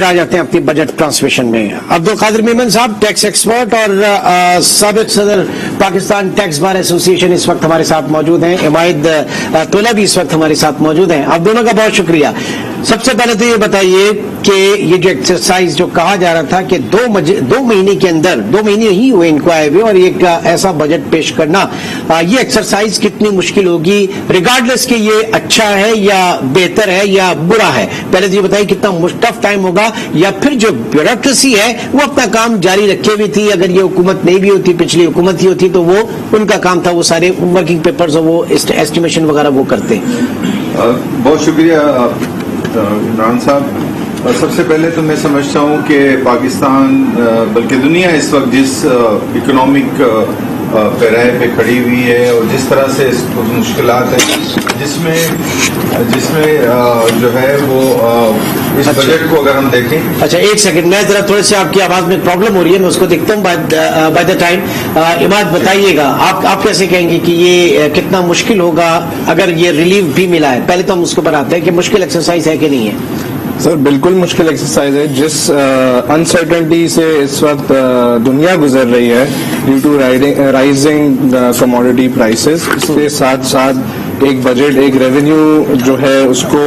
आ जाते हैं अपनी बजट ट्रांसमिशन में। अब्दुल कादिर मेमन साहब, टैक्स एक्सपर्ट और साबिक सदर पाकिस्तान टैक्स बार एसोसिएशन इस वक्त हमारे साथ मौजूद हैं। इमायद तोला भी इस वक्त हमारे साथ मौजूद हैं। आप दोनों का बहुत शुक्रिया। सबसे पहले तो ये बताइए कि ये जो एक्सरसाइज जो कहा जा रहा था कि दो महीने के अंदर, 2 महीने ही हुए इनको आए हुए, और एक ऐसा बजट पेश करना, ये एक्सरसाइज कितनी मुश्किल होगी, रिगार्डलेस कि ये अच्छा है या बेहतर है या बुरा है। पहले तो ये बताइए कितना टफ टाइम होगा, या फिर जो ब्यूरोक्रेसी है वो अपना काम जारी रखे हुई थी। अगर ये हुकूमत नहीं भी होती, पिछली हुकूमत ही होती, तो वो उनका काम था, वो सारे वर्किंग पेपर्स और वो एस्टिमेशन वगैरह वो करते। बहुत शुक्रिया इमरान साहब। सबसे पहले तो मैं समझता हूँ कि पाकिस्तान बल्कि दुनिया इस वक्त जिस इकोनॉमिक पैराए पे खड़ी हुई है और जिस तरह से मुश्किलात हैं जिसमें जो है वो इस बजट को अगर हम देखें। अच्छा, एक सेकंड, मैं जरा थोड़े से आपकी आवाज में प्रॉब्लम हो रही है, मैं उसको देखता हूँ बाय द टाइम। इमाद बताइएगा, आप कैसे कहेंगे कि ये कितना मुश्किल होगा अगर ये रिलीफ भी मिला है? पहले तो हम उसको बनाते हैं कि मुश्किल एक्सरसाइज है कि नहीं है। सर, बिल्कुल मुश्किल एक्सरसाइज है। जिस अनसर्टेनिटी से इस वक्त दुनिया गुजर रही है due to rising commodity prices, इसके साथ साथ एक बजट, एक रेवेन्यू जो है उसको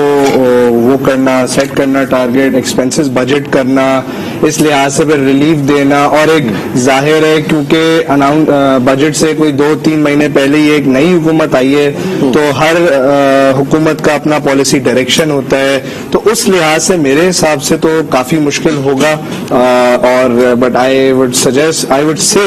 वो करना, सेट करना, टारगेट एक्सपेंसेस बजट करना, इस लिहाज से फिर रिलीफ देना, और एक जाहिर है क्योंकि बजट से कोई 2-3 महीने पहले ही एक नई हुकूमत आई है, तो हर हुकूमत का अपना पॉलिसी डायरेक्शन होता है, तो उस लिहाज से मेरे हिसाब से तो काफी मुश्किल होगा। और बट आई वुड से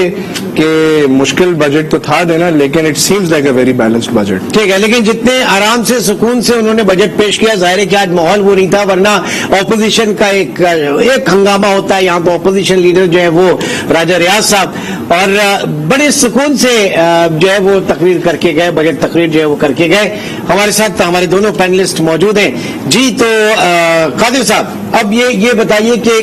कि मुश्किल बजट तो था देना, लेकिन it seems like a very balanced budget. ठीक है, लेकिन जितने आराम से सुकून से उन्होंने बजट पेश किया, जाहिर है कि आज माहौल वो नहीं था, वरना ऑपोजिशन का एक हंगामा होता है। यहाँ तो ऑपोजिशन लीडर जो है वो राजा रियाज साहब, और बड़े सुकून से जो है वो तकरीर करके गए, बजट तकरीर जो है वो करके गए। हमारे साथ हमारे दोनों पैनलिस्ट मौजूद हैं जी। तो कादिर साहब, अब ये बताइए कि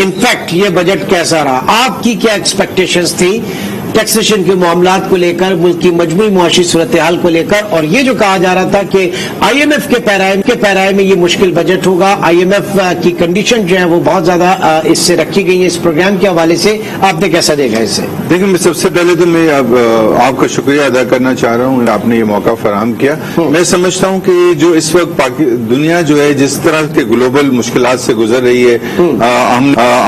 इनफैक्ट ये बजट कैसा रहा, आपकी क्या एक्सपेक्टेशंस थी टैक्सेशन के मामलात को लेकर, मुल्क की मजमूई मुआशी सूरत हाल को लेकर, और ये जो कहा जा रहा था कि IMF के पैराए में ये मुश्किल बजट होगा, IMF की कंडीशन जो है वो बहुत ज्यादा इससे रखी गई है इस प्रोग्राम के हवाले से, आपने कैसा देखा इसे? देखिए, मैं सबसे पहले तो मैं आपका शुक्रिया अदा करना चाह रहा हूँ, आपने ये मौका फराहम किया। मैं समझता हूँ कि जो इस वक्त दुनिया जो है जिस तरह के ग्लोबल मुश्किलात से गुजर रही है,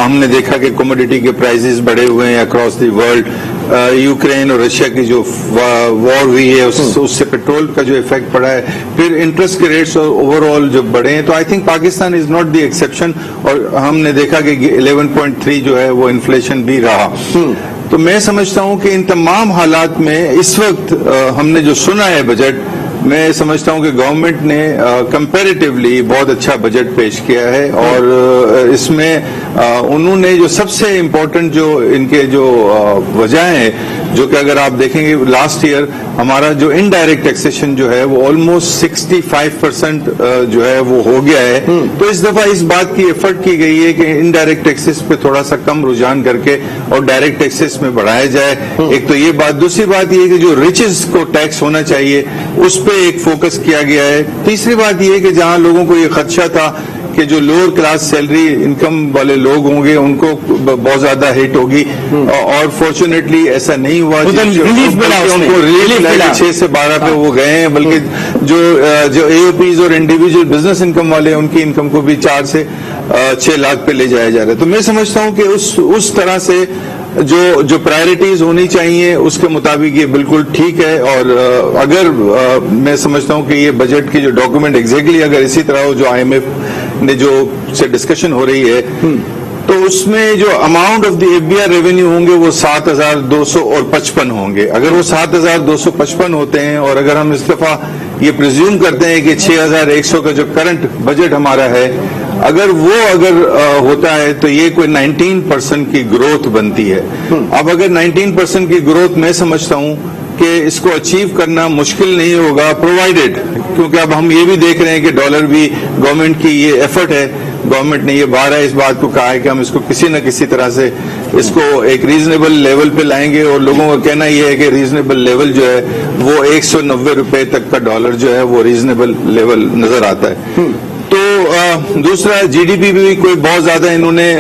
हमने देखा कि कमोडिटी के प्राइसेस बढ़े हुए हैं अक्रॉस द वर्ल्ड। यूक्रेन और रशिया की जो वॉर हुई है उससे पेट्रोल का जो इफेक्ट पड़ा है, फिर इंटरेस्ट के रेट्स ओवरऑल जो बढ़े हैं, तो I think Pakistan is not the exception. और हमने देखा कि 11.3 जो है वो इन्फ्लेशन भी रहा। तो मैं समझता हूं कि इन तमाम हालात में इस वक्त हमने जो सुना है बजट, मैं समझता हूं कि गवर्नमेंट ने कंपैरेटिवली बहुत अच्छा बजट पेश किया है। और इसमें उन्होंने जो सबसे इम्पोर्टेंट जो इनके जो वजह है, जो कि अगर आप देखेंगे लास्ट ईयर हमारा जो इनडायरेक्ट टैक्सेशन जो है वो ऑलमोस्ट 65% जो है वो हो गया है। तो इस दफा इस बात की एफर्ट की गई है कि इनडायरेक्ट टैक्सेस पे थोड़ा सा कम रुझान करके और डायरेक्ट टैक्सेस में बढ़ाया जाए। एक तो ये बात, दूसरी बात ये कि जो रिचेस को टैक्स होना चाहिए उस पे एक फोकस किया गया है। तीसरी बात ये कि जहां लोगों को ये खदशा था कि जो लोअर क्लास सैलरी इनकम वाले लोग होंगे उनको बहुत ज्यादा हिट होगी, और फॉर्चुनेटली ऐसा नहीं हुआ। उनको रिलीफ मिला, 6 से 12 पे वो गए हैं, बल्कि जो AOPs और इंडिविजुअल बिजनेस इनकम वाले उनकी इनकम को भी 4 से 6 लाख पे ले जाया जा रहा है। तो मैं समझता हूं कि उस तरह से जो प्रायोरिटीज होनी चाहिए उसके मुताबिक ये बिल्कुल ठीक है। और अगर मैं समझता हूं कि ये बजट की जो डॉक्यूमेंट एग्जैक्टली अगर इसी तरह हो जो IMF ने जो से डिस्कशन हो रही है, तो उसमें जो amount of the FBR revenue होंगे वो 7,255 होंगे। अगर वो 7,255 होते हैं, और अगर हम इस दफा ये प्रिज्यूम करते हैं कि 6,100 का जो करंट बजट हमारा है, अगर होता है तो ये कोई 19% की ग्रोथ बनती है। अब अगर 19% की ग्रोथ मैं समझता हूं कि इसको अचीव करना मुश्किल नहीं होगा, प्रोवाइडेड, क्योंकि अब हम ये भी देख रहे हैं कि डॉलर भी गवर्नमेंट की ये एफर्ट है। गवर्नमेंट ने ये 12 इस बात को कहा है कि हम इसको किसी न किसी तरह से इसको एक रीजनेबल लेवल पे लाएंगे, और लोगों का कहना यह है कि रीजनेबल लेवल जो है वो 190 रुपए तक का डॉलर जो है वो रीजनेबल लेवल नजर आता है। तो दूसरा जीडीपी भी कोई बहुत ज्यादा इन्होंने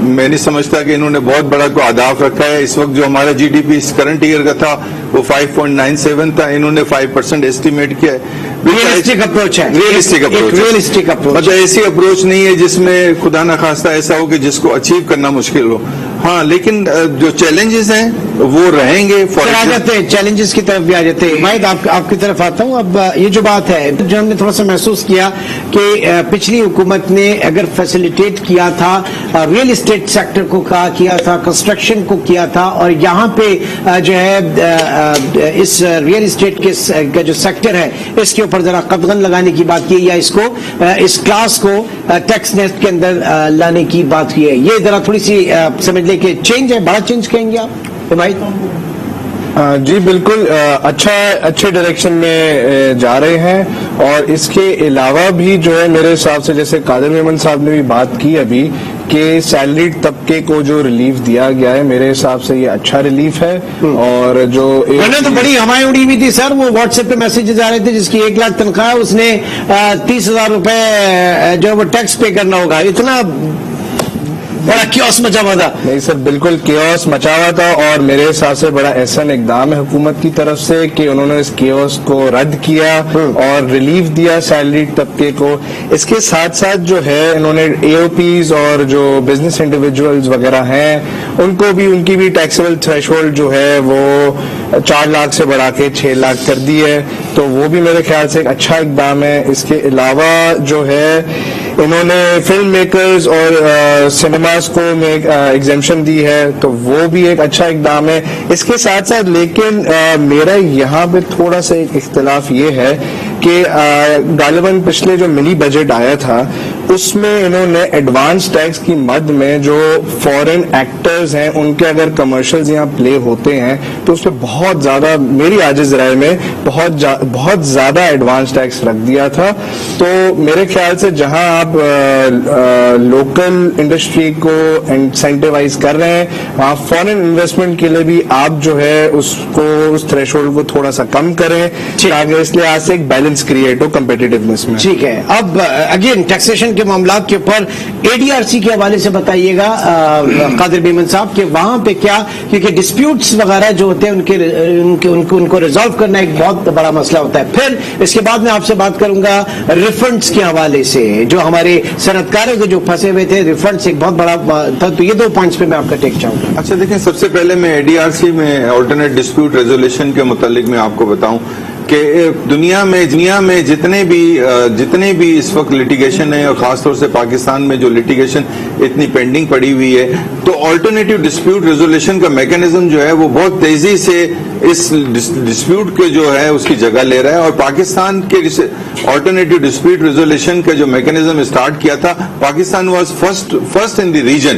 मैं नहीं समझता कि इन्होंने बहुत बड़ा कोई अहदाफ रखा है। इस वक्त जो हमारा जीडीपी इस करंट ईयर का था वो 5.97 था, इन्होंने 5% एस्टिमेट किया है। रियलिस्टिक अप्रोच है, रियलिस्टिक अप्रोच, रियलिस्टिक अप्रोच, मतलब ऐसी अप्रोच नहीं है जिसमें खुदा न खास्ता ऐसा हो कि जिसको अचीव करना मुश्किल हो। हाँ, लेकिन जो चैलेंजेस हैं वो रहेंगे। फिर आ जाते हैं चैलेंजेस की तरफ भी आ जाते हैं। मैं आपकी तरफ आता हूँ। अब ये जो बात है, जो हमने थोड़ा सा महसूस किया कि पिछली हुकूमत ने अगर फैसिलिटेट किया था रियल एस्टेट सेक्टर को किया था, कंस्ट्रक्शन को किया था, और यहाँ पे जो है इस रियल एस्टेट का जो सेक्टर है इसके ऊपर जरा कदगन लगाने की बात की, या इसको इस क्लास को टैक्स नेट के अंदर लाने की बात की है। ये जरा थोड़ी सी समझ ले कि चेंज है, बड़ा चेंज कहेंगे आप भाई? जी बिल्कुल, अच्छे डायरेक्शन में जा रहे हैं। और इसके अलावा भी जो है मेरे हिसाब से, जैसे कादिर मेमन साहब ने भी बात की अभी, कि सैलरीड तबके को जो रिलीफ दिया गया है, मेरे हिसाब से ये अच्छा रिलीफ है। और जो मैंने तो बड़ी हवाएं उड़ी हुई थी सर, वो व्हाट्सएप पे मैसेजेस आ रहे थे जिसकी 1 लाख तनख्वाह, उसने 30,000 रुपए जो वो टैक्स पे करना होगा। इतना बड़ा कियोस मचा हुआ था। नहीं सर, बिल्कुल कियोस मचा हुआ था, और मेरे हिसाब से बड़ा एहसन इकदाम है हुकूमत की तरफ से कि उन्होंने इस कियोस को रद्द किया और रिलीफ दिया सैलरी तबके को। इसके साथ साथ जो है इन्होंने एओपीज और जो बिजनेस इंडिविजुअल्स वगैरह हैं उनको भी, उनकी भी टैक्सेबल थ्रेशोल्ड जो है वो 4 लाख से बढ़ा के 6 लाख कर दी है, तो वो भी मेरे ख्याल से एक अच्छा इकदाम है। इसके अलावा जो है इन्होंने फिल्म मेकर्स और सिनेमास को में एग्जेम्पशन दी है, तो वो भी एक अच्छा इकदाम है। इसके साथ साथ लेकिन मेरा यहाँ पे थोड़ा सा एक इख्तिलाफ ये है कि गालिबन पिछले जो मिनी बजट आया था उसमें इन्होंने एडवांस टैक्स की मद में जो फॉरेन एक्टर्स हैं उनके अगर कमर्शियल्स यहाँ प्ले होते हैं तो उस पर बहुत ज्यादा, मेरी आजिज़ राय में बहुत ज्यादा एडवांस टैक्स रख दिया था। तो मेरे ख्याल से जहां आप लोकल इंडस्ट्री को इंसेंटिवाइज कर रहे हैं, वहां फॉरेन इन्वेस्टमेंट के लिए भी आप जो है उसको, उस थ्रेशोल्ड को थोड़ा सा कम करें ताकि इसलिए आज से एक बैलेंस क्रिएट हो कम्पिटिटिवनेस में। ठीक है, अब अगेन टैक्सेशन के मामलात के ऊपर एडीआरसी के हवाले से बताइएगा कादिर मेमन साहब, कि वहां पे क्या, क्योंकि डिस्प्यूट्स वगैरह जो होते हैं उनको रिजॉल्व करना एक बहुत बड़ा मसला होता है। फिर इसके बाद मैं आपसे बात करूंगा रिफंड्स के हवाले से, जो हमारे सनतकारों के जो फंसे हुए थे, रिफंड्स एक बहुत बड़ा था। तो ये 2 पॉइंट्स पे मैं आपका टेक चाहूंगा। अच्छा देखें, सबसे पहले मैं एडीआरसी में ऑल्टरनेट डिस्प्यूट रेजोल्यूशन के मुतालिक मैं आपको बताऊं कि दुनिया में जितने भी इस वक्त लिटिगेशन है, और खासतौर से पाकिस्तान में जो लिटिगेशन इतनी पेंडिंग पड़ी हुई है, तो ऑल्टरनेटिव डिस्प्यूट रेजोल्यूशन का मैकेनिज्म जो है वो बहुत तेजी से इस डिस्प्यूट के जो है उसकी जगह ले रहा है। और पाकिस्तान के ऑल्टरनेटिव डिस्प्यूट रेजोल्यूशन का जो मैकेनिज्म स्टार्ट किया था, Pakistan was first in the region.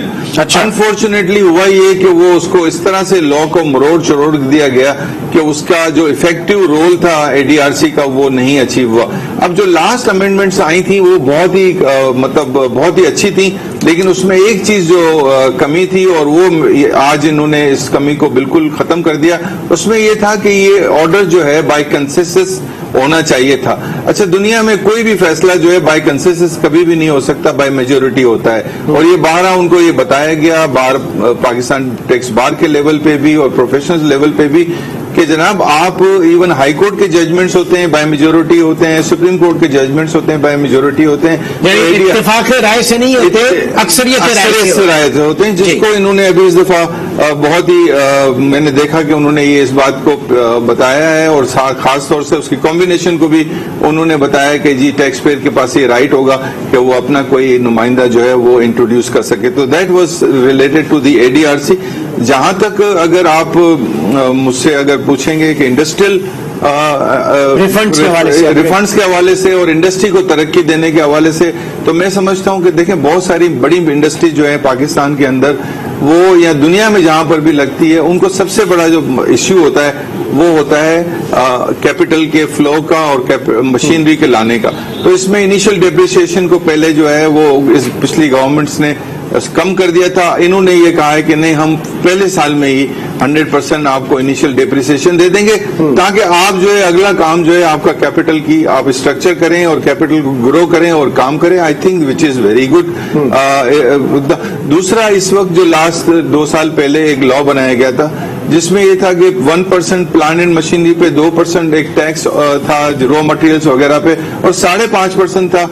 Unfortunately हुआ ये कि वो उसको इस तरह से लॉ को मरोड़ चरोड़ दिया गया कि उसका जो इफेक्टिव रोल था एडीआरसी का वो नहीं अचीव हुआ। अब जो लास्ट अमेंडमेंट्स आई थी वो बहुत ही अच्छी थी, लेकिन उसमें एक चीज जो कमी थी और वो आज इन्होंने इस कमी को बिल्कुल खत्म कर दिया। उसमें ये था कि ये ऑर्डर जो है बाय कंसेंसस होना चाहिए था। अच्छा, दुनिया में कोई भी फैसला जो है बाय कंसेंसस कभी भी नहीं हो सकता, बाय मेजोरिटी होता है। और ये बारह उनको ये बताया गया, पाकिस्तान टैक्स बार के लेवल पे भी और प्रोफेशनल लेवल पे भी, कि जनाब आप इवन हाई कोर्ट के जजमेंट्स होते हैं बाय मेजोरिटी होते हैं, सुप्रीम कोर्ट के जजमेंट्स होते हैं बाय मेजोरिटी होते हैं, इत्तेफाक राय से नहीं होते, अक्सरियत से राय से होते हैं। जिसको इन्होंने अभी इस दफा बहुत ही मैंने देखा कि उन्होंने ये इस बात को बताया है, और खास तौर से उसकी कॉम्बिनेशन को भी उन्होंने बताया कि जी टैक्स पेयर के पास ये राइट होगा कि वो अपना कोई नुमाइंदा जो है वो इंट्रोड्यूस कर सके। तो that was related to the ADRC. जहां तक अगर आप मुझसे अगर पूछेंगे कि इंडस्ट्रियल रिफंड्स के हवाले से और इंडस्ट्री को तरक्की देने के हवाले से, तो मैं समझता हूं कि देखें बहुत सारी बड़ी इंडस्ट्री जो है पाकिस्तान के अंदर, वो या दुनिया में जहां पर भी लगती है, उनको सबसे बड़ा जो इश्यू होता है वो होता है कैपिटल के फ्लो का और मशीनरी के लाने का। तो इसमें इनिशियल डेप्रिसिएशन को पहले जो है वो इस पिछली गवर्नमेंट्स ने कम कर दिया था, इन्होंने ये कहा है कि नहीं, हम पहले साल में ही 100% आपको इनिशियल डेप्रिसिएशन दे देंगे, ताकि आप जो है अगला काम जो है आपका कैपिटल की आप स्ट्रक्चर करें और कैपिटल को ग्रो करें और काम करें. I think which is very good. दूसरा, इस वक्त जो लास्ट 2 साल पहले एक लॉ बनाया गया था जिसमें ये था कि 1% प्लांट एंड मशीनरी पे, 2% एक टैक्स था रॉ मटेरियल्स वगैरह पे, और 5.5% था.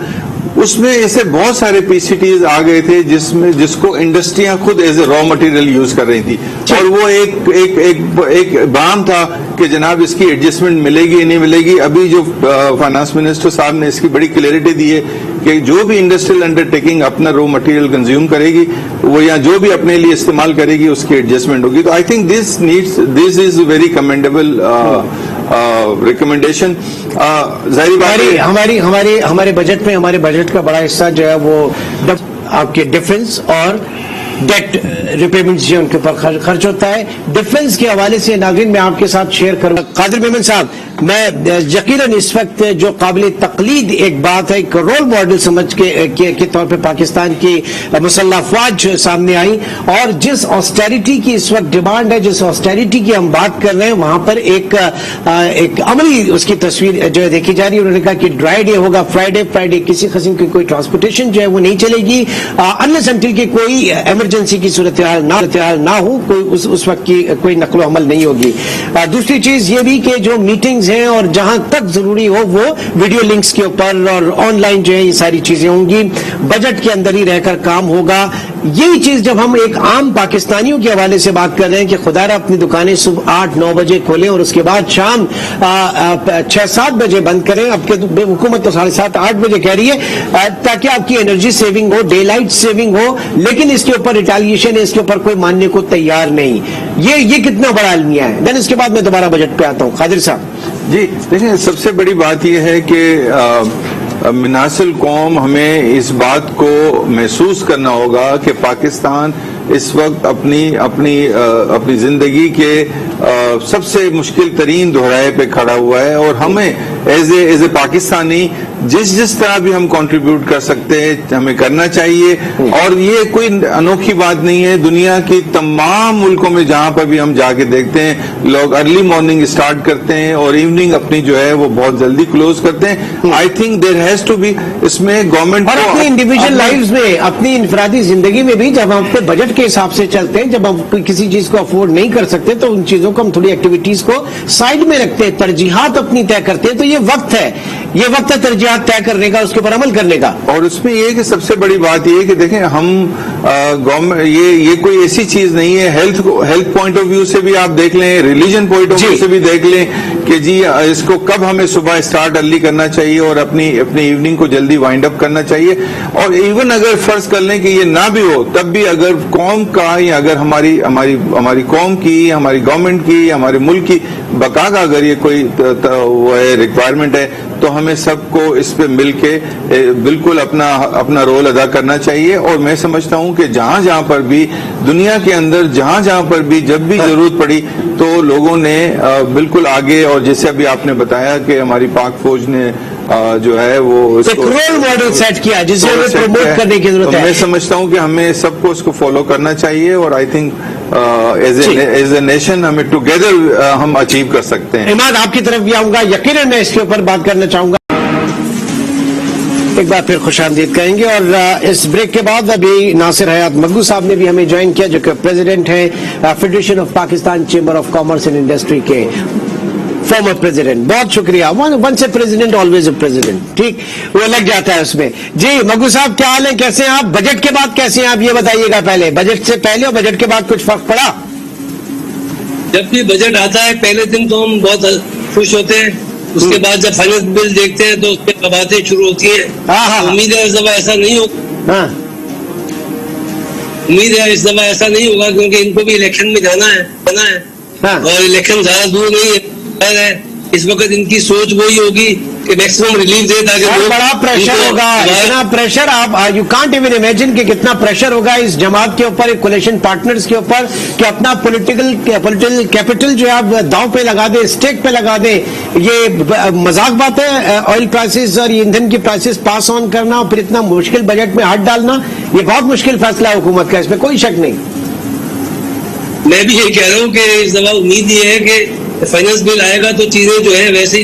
उसमें ऐसे बहुत सारे पीसीटीज आ गए थे जिसको इंडस्ट्रियां खुद as a raw material use कर रही थी, और वो एक बाम था कि जनाब इसकी एडजस्टमेंट मिलेगी नहीं मिलेगी. अभी जो फाइनेंस मिनिस्टर साहब ने इसकी बड़ी क्लैरिटी दी है कि जो भी इंडस्ट्रियल अंडरटेकिंग अपना रॉ मटेरियल कंज्यूम करेगी वो या जो भी अपने लिए इस्तेमाल करेगी उसकी एडजस्टमेंट होगी. तो I think this is very commendable recommendation. जाहिर बात है हमारे बजट का बड़ा हिस्सा जो है वो आपके डिफेंस और डेट रिपेमेंट्स जो उनके ऊपर खर्च होता है. डिफेंस के हवाले से नाज़रीन मैं आपके साथ शेयर करूंगा. कादिर मेमन साहब, मैं यकीनन इस वक्त जो काबिल तकलीद एक बात है, एक रोल मॉडल समझ के तौर पे पाकिस्तान की मुसल्लह अफवाज सामने आई, और जिस ऑस्टेरिटी की इस वक्त डिमांड है, जिस ऑस्टेरिटी की हम बात कर रहे हैं, वहां पर एक अमली उसकी तस्वीर जो है देखी जा रही है. उन्होंने कहा कि ड्राई डे होगा, फ्राइडे किसी किस्म की कोई ट्रांसपोर्टेशन जो है वो नहीं चलेगी अनलेस अनटिल की कोई इमरजेंसी की सूरत हाल ना हो, कोई उस वक्त की कोई नकलो अमल नहीं होगी. दूसरी चीज ये भी कि जो मीटिंग्स हैं और जहां तक जरूरी हो वो वीडियो लिंक्स के ऊपर और ऑनलाइन जो है ये सारी चीजें होंगी, बजट के अंदर ही रहकर काम होगा. यही चीज जब हम एक आम पाकिस्तानियों के हवाले से बात कर रहे हैं कि खुदारा अपनी दुकानें सुबह 8-9 बजे खोलें और उसके बाद शाम 6-7 बजे बंद करें. अब हुकूमत तो 7:30-8 बजे कह रही है ताकि आपकी एनर्जी सेविंग हो, डे लाइट सेविंग हो, लेकिन इसके ऊपर रिटालिएशन है, इसके ऊपर कोई मानने को तैयार नहीं. ये कितना बड़ा अलमिया है. देन इसके बाद मैं दोबारा बजट पे आता हूं. कादिर साहब जी देखिए, सबसे बड़ी बात यह है कि मिनासिल कौम हमें इस बात को महसूस करना होगा कि पाकिस्तान इस वक्त अपनी जिंदगी के सबसे मुश्किल तरीन दोहराए पे खड़ा हुआ है, और हमें एज ए पाकिस्तानी जिस तरह भी हम कंट्रीब्यूट कर सकते हैं हमें करना चाहिए. और ये कोई अनोखी बात नहीं है. दुनिया की तमाम मुल्कों में जहां पर भी हम जाके देखते हैं, लोग अर्ली मॉर्निंग स्टार्ट करते हैं और इवनिंग अपनी जो है वो बहुत जल्दी क्लोज करते हैं. I think there has to be, इसमें गवर्नमेंट और अपनी इंडिविजुअल लाइफ में, अपनी इंफरादी जिंदगी में भी जब हम अपने बजट के हिसाब से चलते हैं, जब हम किसी चीज को अफोर्ड नहीं कर सकते तो उन चीजों को हम थोड़ी एक्टिविटीज को साइड में रखते हैं, तरजीहात अपनी तय करते हैं. तो ये वक्त है तरजीहात तय करने का, उसके ऊपर अमल करने का. और उसमें ये कि सबसे बड़ी बात ये है कि देखें, हम गवर्नमेंट ये कोई ऐसी चीज नहीं है. हेल्थ पॉइंट ऑफ व्यू से भी आप देख लें, रिलीजन पॉइंट ऑफ व्यू से भी देख लें कि जी इसको कब हमें सुबह स्टार्ट अर्ली करना चाहिए और अपनी इवनिंग को जल्दी वाइंड अप करना चाहिए. और इवन अगर फर्ज कर लें कि ये ना भी हो, तब भी अगर कौम का या अगर हमारी कौम की, हमारी गवर्नमेंट की, हमारे मुल्क की बका का अगर ये कोई वो है रिक्वायरमेंट है, तो हमें सबको इस पे मिलके बिल्कुल अपना रोल अदा करना चाहिए. और मैं समझता हूं कि जहां पर भी दुनिया के अंदर जहां पर भी जब भी जरूरत पड़ी तो लोगों ने बिल्कुल आगे, और जैसे अभी आपने बताया कि हमारी पाक फौज ने जो है वो एक रोल मॉडल सेट किया जिसे हमें प्रमोट करने की जरूरत है. मैं समझता हूं कि हमें सबको इसको फॉलो करना चाहिए, और I think as a nation हमें टुगेदर हम अचीव कर सकते हैं. इमाद, आपकी तरफ भी आऊंगा. यकीनन मैं इसके ऊपर बात करना चाहूंगा. एक बार फिर खुशामदीद कहेंगे. और इस ब्रेक के बाद अभी नासिर हयात मग्गू साहब ने भी हमें ज्वाइन किया, जो कि प्रेसिडेंट है federation of Pakistan chamber of commerce and industry के, फॉर्मर प्रेसिडेंट. बहुत शुक्रिया. Once a president always a president. ठीक, वो लग जाता है उसमें. जी मग्गू साहब, क्या हाल है, कैसे हैं आप? बजट के बाद कैसे हैं आप, ये बताइएगा. पहले बजट से पहले और बजट के बाद कुछ फर्क पड़ा? जब भी बजट आता है पहले दिन तो हम बहुत खुश होते हैं, उसके बाद जब फाइनेंस बिल देखते हैं तो उसके बातें शुरू होती है. उम्मीद है इस दफा ऐसा नहीं होगा. उम्मीद है इस दफा ऐसा नहीं होगा, क्योंकि इनको भी इलेक्शन में जाना है. और इलेक्शन ज्यादा दूर नहीं है. इस वक्त इनकी सोच वही होगी कि मैक्सिमम रिलीफ दे ताकि सर, लोग बड़ा प्रेशर इनको होगा, इतना प्रेशर आप यू कांट इवन इमेजिन कि कितना प्रेशर होगा इस जमात के ऊपर, कोलिशन पार्टनर्स के ऊपर, कि अपना पॉलिटिकल कैपिटल जो है आप दांव पे लगा दे, स्टेक पे लगा दे। ये मजाक बात है ऑयल प्राइसेस और ईंधन की प्राइसेस पास ऑन करना और फिर इतना मुश्किल बजट में हाथ डालना, ये बहुत मुश्किल फैसला है हुकूमत का, इसमें कोई शक नहीं। मैं भी ये कह रहा हूँ कि इस दफा उम्मीद ये है कि फाइनेंस बिल आएगा तो चीजें जो है वैसे ही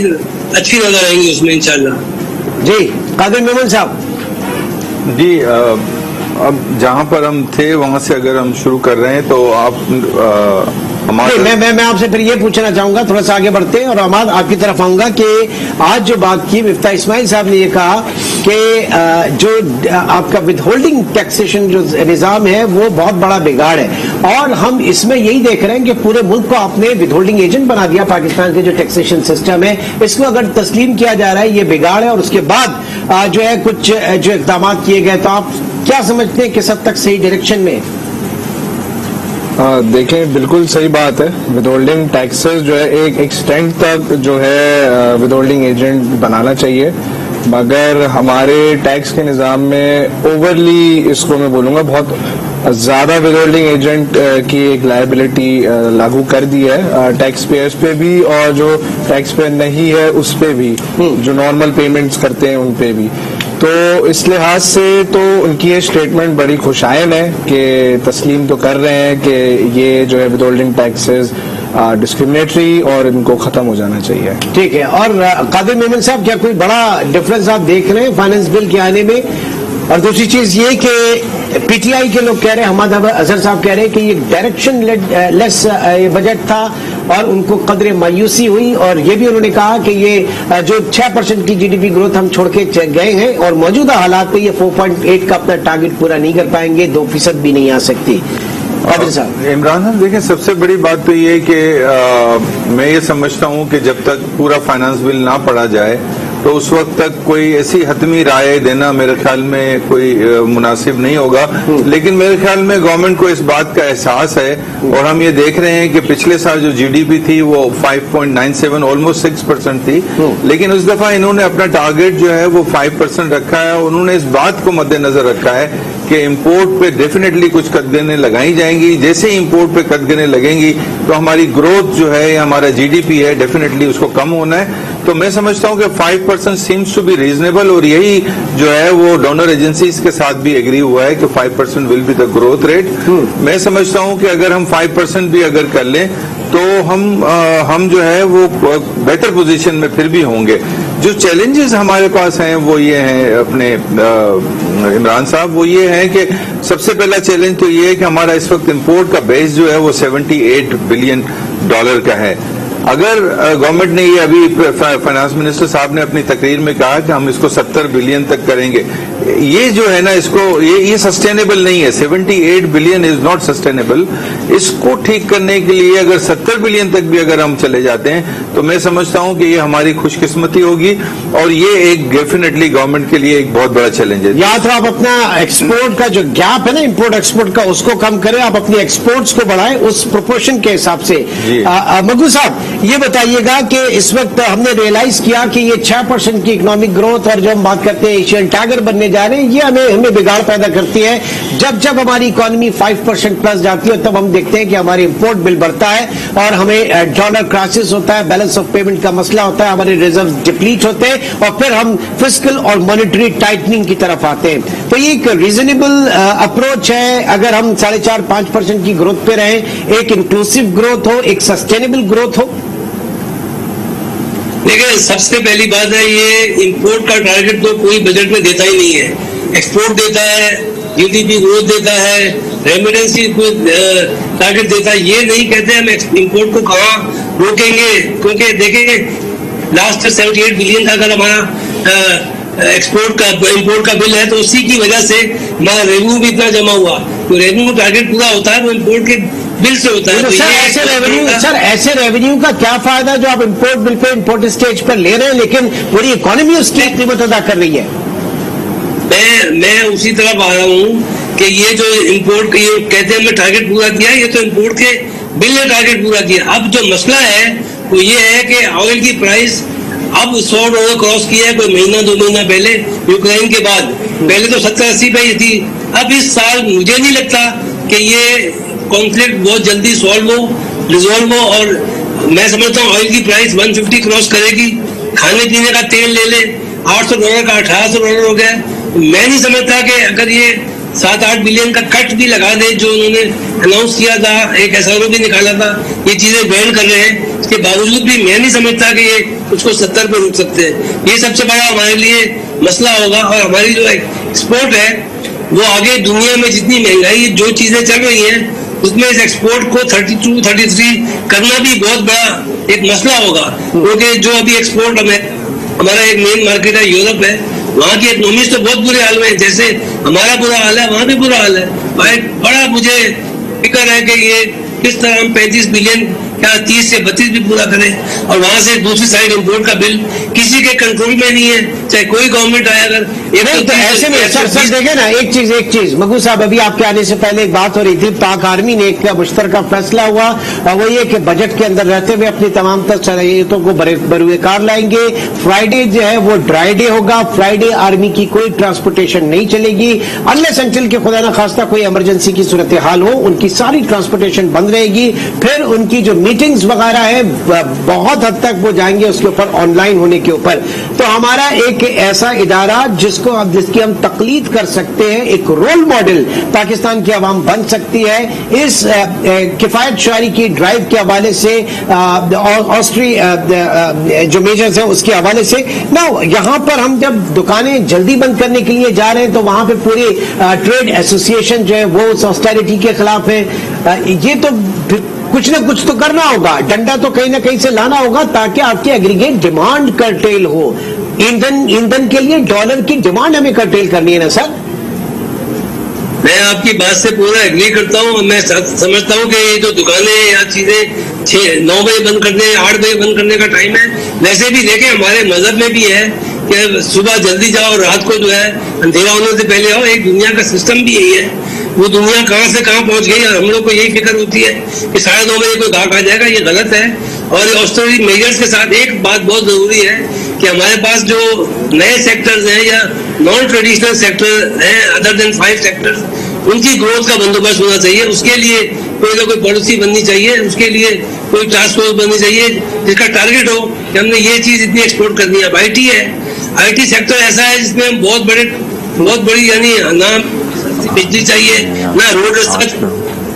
अच्छी नजर आएंगी उसमें इंशाल्लाह। जी कादिर मेमन साहब। जी अब जहां पर हम थे वहां से अगर हम शुरू कर रहे हैं तो आप हमारे मैं आपसे फिर ये पूछना चाहूंगा, थोड़ा सा आगे बढ़ते हैं और अहमद आपकी तरफ आऊंगा कि आज जो बात की मिफ्ता इस्माइल साहब ने ये कहा कि जो आपका विदहोल्डिंग टैक्सेशन जो निजाम है वो बहुत बड़ा बिगाड़ है, और हम इसमें यही देख रहे हैं कि पूरे मुल्क को आपने विदहोल्डिंग एजेंट बना दिया। पाकिस्तान के जो टैक्सेशन सिस्टम है इसको अगर तस्लीम किया जा रहा है ये बिगाड़ है, और उसके बाद जो है कुछ जो इक़दाम किए गए, तो आप क्या समझते हैं किस हद तक सही डायरेक्शन में? देखें, बिल्कुल सही बात है। विदहोल्डिंग टैक्सेस जो है एक एक्सटेंट तक जो है विदहोल्डिंग एजेंट बनाना चाहिए, मगर हमारे टैक्स के निज़ाम में ओवरली, इसको मैं बोलूँगा बहुत ज़्यादा विदहोल्डिंग एजेंट की एक लायबिलिटी लागू कर दी है टैक्स पेयर्स पे भी, और जो टैक्स पेयर नहीं है उस पे भी, जो नॉर्मल पेमेंट्स करते हैं उन पे भी। तो इस लिहाज से तो उनकी ये स्टेटमेंट बड़ी खुशाइन है कि तस्लीम तो कर रहे हैं कि ये जो है विदहोल्डिंग टैक्सेस डिस्क्रिमिनेटरी और इनको खत्म हो जाना चाहिए। ठीक है। और कादिर मेमन साहब, क्या कोई बड़ा डिफरेंस आप देख रहे हैं फाइनेंस बिल के आने में? और दूसरी चीज ये कि पीटीआई के लोग कह रहे हैं, अहमद अजहर साहब कह रहे हैं कि ये डायरेक्शन लेस बजट था और उनको कदरे मायूसी हुई, और ये भी उन्होंने कहा कि ये जो 6% की जीडीपी ग्रोथ हम छोड़ के गए हैं और मौजूदा हालात में ये 4.8 का अपना टारगेट पूरा नहीं कर पाएंगे, 2% भी नहीं आ सकती। इमरान साहब, देखिए सबसे बड़ी बात तो ये है कि मैं ये समझता हूँ कि जब तक पूरा फाइनेंस बिल ना पढ़ा जाए तो उस वक्त तक कोई ऐसी हतमी राय देना मेरे ख्याल में कोई मुनासिब नहीं होगा। लेकिन मेरे ख्याल में गवर्नमेंट को इस बात का एहसास है, और हम ये देख रहे हैं कि पिछले साल जो जीडीपी थी वो 5.97 ऑलमोस्ट 6% थी, लेकिन उस दफा इन्होंने अपना टारगेट जो है वो 5% रखा है। उन्होंने इस बात को मद्देनजर रखा है कि इम्पोर्ट पे डेफिनेटली कुछ कदगनें लगाई जाएंगी। जैसे ही इम्पोर्ट पे कदगनें लगेंगी तो हमारी ग्रोथ जो है, हमारा जीडीपी है, डेफिनेटली उसको कम होना है। तो मैं समझता हूं कि 5% सीम्स टू बी रीजनेबल, और यही जो है वो डोनर एजेंसीज के साथ भी एग्री हुआ है कि 5% will be the growth rate. मैं समझता हूं कि अगर हम 5% भी अगर कर लें तो हम जो है वो बेटर पोजीशन में फिर भी होंगे। जो चैलेंजेस हमारे पास हैं वो ये हैं अपने इमरान साहब, वो ये है कि सबसे पहला चैलेंज तो ये है कि हमारा इस वक्त इंपोर्ट का बेस जो है वो $78 बिलियन का है। अगर गवर्नमेंट ने ये अभी फाइनेंस मिनिस्टर साहब ने अपनी तकरीर में कहा कि हम इसको 70 बिलियन तक करेंगे, ये जो है ना इसको ये सस्टेनेबल नहीं है। 78 बिलियन इज नॉट सस्टेनेबल। इसको ठीक करने के लिए अगर 70 बिलियन तक भी अगर हम चले जाते हैं तो मैं समझता हूं कि ये हमारी खुशकिस्मती होगी, और ये एक डेफिनेटली गवर्नमेंट के लिए एक बहुत बड़ा चैलेंज है। या तो आप अपना एक्सपोर्ट का जो गैप है ना इम्पोर्ट एक्सपोर्ट का, उसको कम करें, आप अपनी एक्सपोर्ट्स को बढ़ाएं उस प्रोपोर्शन के हिसाब से। मग्गू साहब, ये बताइएगा कि इस वक्त हमने रियलाइज किया कि ये 6% की इकोनॉमिक ग्रोथ और जो हम बात करते हैं एशियन टाइगर बनने जा रहे हैं, ये हमें बिगाड़ पैदा करती है। जब हमारी इकोनॉमी 5% प्लस जाती है तब हम देखते हैं कि हमारे इंपोर्ट बिल बढ़ता है और हमें डॉलर क्राइसिस होता है, बैलेंस ऑफ पेमेंट का मसला होता है, हमारे रिजर्व डिप्लीट होते हैं और फिर हम फिस्कल और मॉनेटरी टाइटनिंग की तरफ आते हैं। तो ये एक रीजनेबल अप्रोच है अगर हम 4.5-5% की ग्रोथ पे रहें, एक इंक्लूसिव ग्रोथ हो, एक सस्टेनेबल ग्रोथ हो। देखिए, सबसे पहली बात है ये इंपोर्ट का टारगेट तो कोई बजट में देता ही नहीं है। एक्सपोर्ट देता है, जीडीपी ग्रोथ देता है, रेमिटेंस की टारगेट देता है। ये नहीं कहते हम इंपोर्ट को कहाँ रोकेंगे, क्योंकि देखेंगे लास्ट 78 बिलियन का अगर हमारा एक्सपोर्ट का इंपोर्ट का बिल है तो उसी की वजह से हमारा रेवेन्यू भी इतना जमा हुआ। तो रेवेन्यू टारगेट पूरा होता है वो इंपोर्ट के बिल से होता है। तो ऐसे रेवेन्यू का क्या फायदा जो आप import bill pay import stage पर ले रहे हैं लेकिन पूरी इकोनॉमी उसकी कीमत अदा कर रही है। मैं उसी तरफ आ रहा हूँ कि ये जो इंपोर्ट ये कहते हैं हमने टारगेट पूरा किया, ये तो इंपोर्ट के बिल ने टारगेट पूरा किया। अब जो मसला है वो ये है कि ऑयल की प्राइस अब $100 क्रॉस किया है कोई महीना 2 महीना पहले यूक्रेन के बाद। पहले तो 70-80 पे ही थी। अब इस साल मुझे नहीं लगता कि ये कॉन्फ्लिक्ट बहुत जल्दी रिजॉल्व हो, और मैं समझता हूँ ऑयल की प्राइस 150 क्रॉस करेगी। खाने पीने का तेल ले ले, $800 का $1800 हो गया। मैं नहीं समझता कि अगर ये 7-8 बिलियन का कट भी लगा दे जो उन्होंने अनाउंस किया था, एक SRO भी निकाला था, ये चीजें बैन कर रहे हैं, इसके बावजूद भी मैं नहीं समझता कि ये उसको 70 पे रोक सकते हैं। ये सबसे बड़ा हमारे लिए मसला होगा। और हमारी जो एक्सपोर्ट है वो आगे दुनिया में जितनी महंगाई जो चीजें चल रही हैं उसमें इस एक्सपोर्ट को 32-33 करना भी बहुत बड़ा एक मसला होगा, क्योंकि जो अभी एक्सपोर्ट हमारा एक मेन मार्केट है यूरोप है, वहाँ की इकोनॉमीज तो बहुत बुरे हाल में है। जैसे हमारा बुरा हाल है वहाँ भी बुरा हाल है। भाई बड़ा मुझे फिक्र है कि ये किस तरह हम 35 बिलियन क्या 30 से 32 भी पूरा करें, और वहां से दूसरी साइड इम्पोर्ट का बिल किसी के कंट्रोल में नहीं है, चाहे कोई गवर्नमेंट आए। अगर तो ऐसे में सर देखे ना, एक चीज मगू साहब, अभी आपके आने से पहले एक बात हो रही थी, पाक आर्मी ने एक मुश्तरका फैसला हुआ, और वो ये कि बजट के अंदर रहते हुए अपनी तमाम तर सलाहियतों को बरूएकार लाएंगे। फ्राइडे जो है वो ड्राई डे होगा, फ्राइडे आर्मी की कोई ट्रांसपोर्टेशन नहीं चलेगी अनलेस अनटिल के खुदा न खास्ता कोई इमरजेंसी की सूरत हाल हो, उनकी सारी ट्रांसपोर्टेशन बंद रहेगी। फिर उनकी जो मीटिंग्स वगैरह है बहुत हद तक वो जाएंगे उसके ऊपर ऑनलाइन होने के ऊपर। तो हमारा एक ऐसा इदारा जिसकी हम तकलीद कर सकते हैं, एक रोल मॉडल पाकिस्तान की आवाम बन सकती है इस किफायत शारी की ड्राइव के हवाले से, जो मेजर्स हैं उसके हवाले से ना। यहाँ पर हम जब दुकानें जल्दी बंद करने के लिए जा रहे हैं तो वहां पे पूरे ट्रेड एसोसिएशन जो है वो उस ऑस्टेरिटी के खिलाफ है। ये तो कुछ ना कुछ तो करना होगा, डंडा तो कहीं ना कहीं से लाना होगा ताकि आपकी एग्रीगेट डिमांड कर्टेल हो। ईंधन के लिए डॉलर की डिमांड हमें कर्टेल करनी है ना सर। मैं आपकी बात से पूरा एग्री करता हूँ। मैं समझता हूँ कि ये जो दुकानें या चीजें 9 बजे बंद करने 8 बजे बंद करने का टाइम है। वैसे भी देखें हमारे मजहब में भी है कि सुबह जल्दी जाओ, रात को जो है अंधेरा होने से पहले आओ। एक दुनिया का सिस्टम भी यही है। वो दुनिया कहाँ से कहाँ पहुंच गई और हम लोग को यही फिक्र होती है कि 9:30 बजे कोई ग्राहक आ जाएगा, ये गलत है। और ऑस्टेरिटी मेजर्स के साथ एक बात बहुत जरूरी है कि हमारे पास जो नए सेक्टर्स हैं या नॉन ट्रेडिशनल सेक्टर हैं अदर देन 5 सेक्टर्स, उनकी ग्रोथ का बंदोबस्त होना चाहिए। उसके लिए कोई ना कोई पॉलिसी बननी चाहिए, उसके लिए कोई टास्क फोर्स बननी चाहिए जिसका टारगेट हो कि हमने ये चीज इतनी एक्सपोर्ट करनी है। अब IT है, IT सेक्टर ऐसा है जिसमें हम बहुत बड़ी यानी ना बिजली चाहिए, ना रोड रास्ता,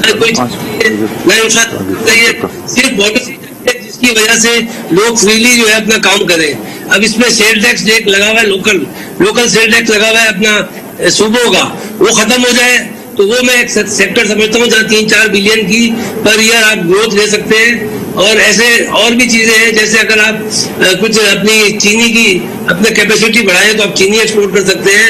ना कोई ना इंफ्रास्ट्रक्चर चाहिए, सिर्फ पॉलिसी जिसकी वजह से लोग फ्रीली जो है अपना काम करें। अब इसमें सेल टैक्स जो एक लगा हुआ है, लोकल सेल टैक्स लगा हुआ है अपना सूबों का, वो खत्म हो जाए तो वो मैं एक सेक्टर समझता हूँ जहाँ 3-4 बिलियन की पर ईयर आप ग्रोथ ले सकते हैं। और ऐसे और भी चीजें हैं, जैसे अगर आप कुछ अपनी चीनी की अपने कैपेसिटी बढ़ाएं तो आप चीनी एक्सपोर्ट कर सकते हैं।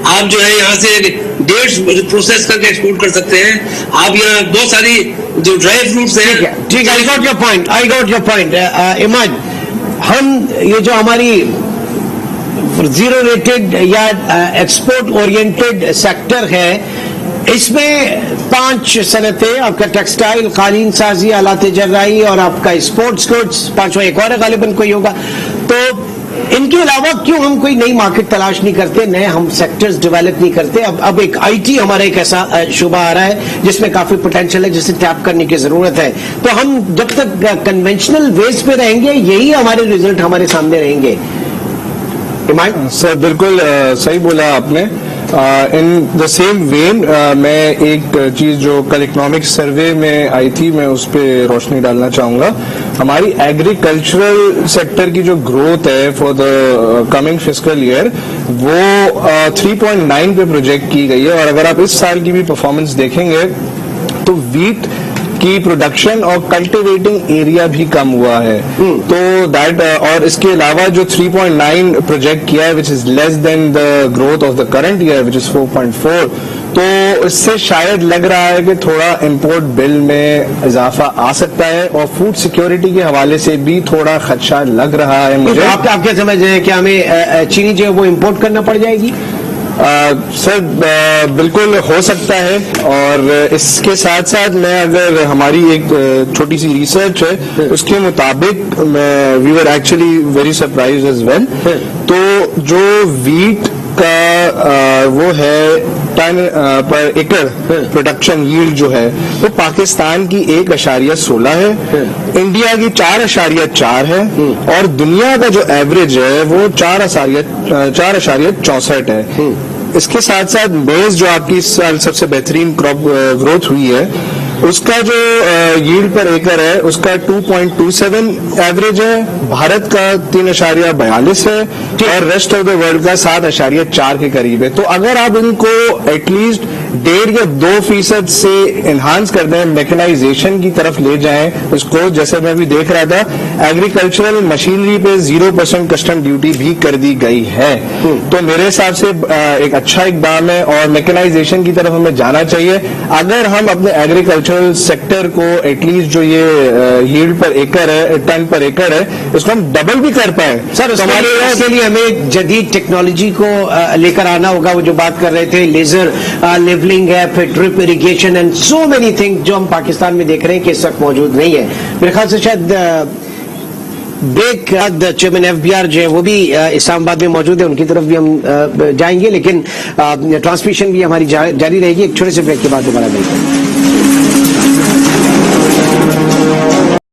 आप जो है यहाँ से डेट्स प्रोसेस करके एक्सपोर्ट कर सकते हैं। आप यहाँ बहुत सारी जो ड्राई फ्रूट्स हैं। ठीक है, I got your point Imad. हम ये जो हमारी जीरो रेटेड या एक्सपोर्ट ओरिएंटेड सेक्टर है, इसमें 5 सनतें, आपका टेक्सटाइल, कालीन साजी, आलात जर्राई और आपका स्पोर्ट्स गुड्स, 5वां एक और गालिबन कोई होगा। तो इनके अलावा क्यों हम कोई नई मार्केट तलाश नहीं करते, नए हम सेक्टर्स डेवलप नहीं करते। अब एक IT हमारा एक ऐसा शुबा आ रहा है जिसमें काफी पोटेंशियल है, जिसे टैप करने की जरूरत है। तो हम जब तक कन्वेंशनल वेज पे रहेंगे यही हमारे रिजल्ट हमारे सामने रहेंगे। सर बिल्कुल सही बोला आपने। इन द सेम वेन मैं एक चीज जो कल इकोनॉमिक सर्वे में आई थी मैं उस पर रोशनी डालना चाहूंगा। हमारी एग्रीकल्चरल सेक्टर की जो ग्रोथ है for the coming fiscal year वो 3.9 पे प्रोजेक्ट की गई है। और अगर आप इस साल की भी परफॉर्मेंस देखेंगे तो वीट की प्रोडक्शन और कल्टीवेटिंग एरिया भी कम हुआ है। तो दैट और इसके अलावा जो 3.9 प्रोजेक्ट किया है which is less than the growth of the current year which is 4.4, तो इससे शायद लग रहा है कि थोड़ा इंपोर्ट बिल में इजाफा आ सकता है और फूड सिक्योरिटी के हवाले से भी थोड़ा खदशा लग रहा है मुझे। आप क्या समझ रहे हैं कि हमें चीनी जो है वो इम्पोर्ट करना पड़ जाएगी? سر بالکل ہو سکتا ہے, اور اس کے ساتھ ساتھ میں اگر ہماری ایک چھوٹی سی ریسرچ ہے اس کے مطابق we were actually very surprise as well. تو جو ویٹ کا وہ ہے ton per acre production yield جو ہے وہ پاکستان کی 1.16 ہے, انڈیا کی 4.4 ہے, اور دنیا کا جو ایوریج ہے وہ 4.64 ہے. اس کے ساتھ ساتھ میز جو آپ کی اس سال سب سے بہترین کراپ گروتھ ہوئی ہے اس کا جو ییلڈ پر ایکر ہے اس کا 2.27 ایوریج ہے, بھارت کا 3.42 ہے, اور ریسٹ آف دا ورلڈ کا 7.4 کے قریب ہے. تو اگر آپ ان کو ایٹ لیسٹ 1.5 یا 2% سے انہانس کر دیں, میکنائزیشن کی طرف لے جائیں اس کو, جیسے میں بھی دیکھ رہا تھا ایگریکلچرل مشینری پہ 0% کسٹم ڈیوٹی بھی کر دی گئی ہے, تو میرے حساب سے ایک اچھا اقدام ہے, اور میکنائزیشن کی طرف ہمیں جانا چاہیے. اگر ہم اپنے ایگریکلچرل سیکٹر کو ایٹ لیسٹ جو یہ ییلڈ پر ایکر ہے, ٹن پر ایکر ہے, اس کو ہم ڈبل بھی کر پائیں سر, اس کے لیے ہمیں جدید ٹیکنالوجی کو لے کر آنا ہوگا. وہ جو بات کر رہے تھے لیزر لیولنگ ہے, پھر drip irrigation and so many thing جو ہم پاکستان میں دیکھ رہے ہیں کہ اس وقت موجود نہیں ہے. میرے خیال سے شاید بریک چیئرمین FBR جو ہے وہ بھی اسلام آباد میں موجود ہے, ان کی طرف بھی ہم جائیں گے, لیکن ٹرانسمیشن بھی ہماری جاری رہے گی. ایک چھوٹے سے بریک کے بعد دوبارہ ملتے ہیں.